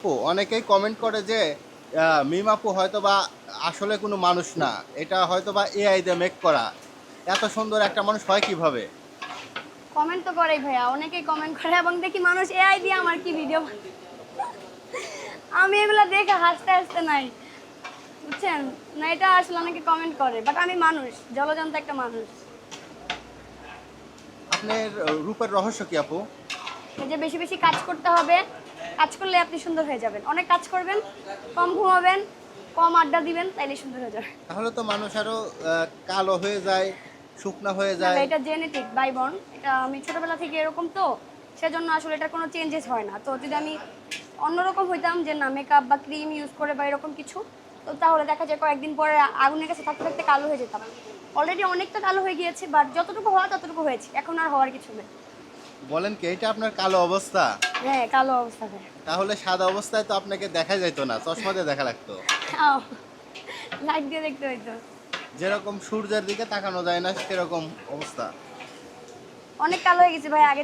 আপু অনেকেই কমেন্ট করে যে মিম আপু হয়তো বা আসলে কোনো মানুষ না, এটা হয়তো বা এআই দিয়ে মেক করা। এত সুন্দর একটা মানুষ হয় কিভাবে? কমেন্ট তো করেই ভাইয়া, অনেকেই কমেন্ট করে এবং দেখি মানুষ এআই দিয়ে আমার কি ভিডিও আমি এগুলো দেখে হাসতে হাসতে নাই, বুঝছেন না? এটা আসলে অনেকে কমেন্ট করে, বাট আমি মানুষ, জলজন্ত একটা মানুষ। আপনার রূপের রহস্য কি আপু? এই যে বেশি বেশি কাজ করতে হবে, কাজ করলে আপনি সুন্দর হয়ে যাবেন। অনেক কাজ করবেন, কম ঘুমাবেন, কম আড্ডা দিবেন, তাইলে সুন্দর হয়ে যাবে। তাহলে তো মানুষ আরো কালো হয়ে যায়, শুকনা হয়ে না যায়। ভাই, এটা জেনেটিক বাই বর্ন, এটা আমি ছোটবেলা থেকে এরকম, তো সেজন্য আসলে এটার কোনো চেঞ্জেস হয় না। তো যদি আমি অন্যরকম হইতাম, যে না মেকআপ বা ক্রিম ইউজ করে বা এরকম কিছু, তো তাহলে দেখা যায় কয়েকদিন পরে আগুনের কাছে থাকতে থাকতে কালো হয়ে যেতাম। অলরেডি অনেকটা কালো হয়ে গিয়েছে, বাট যতটুকু হওয়া ততটুকু হয়েছে, এখন আর হওয়ার কিছু নেই। বলেন কি এটা আপনার কালো অবস্থা? হ্যাঁ, কালো অবস্থা ভাই। তাহলে সাদা অবস্থায় তো আপনাকে দেখা যাইতো না, চশমা দিয়ে দেখা লাগতো। লাইট দিয়ে দেখতে হইতো। যেরকম সূর্যের দিকে তাকানো যায় না সেরকম অবস্থা। অনেক কালো হয়ে গেছে ভাই আগে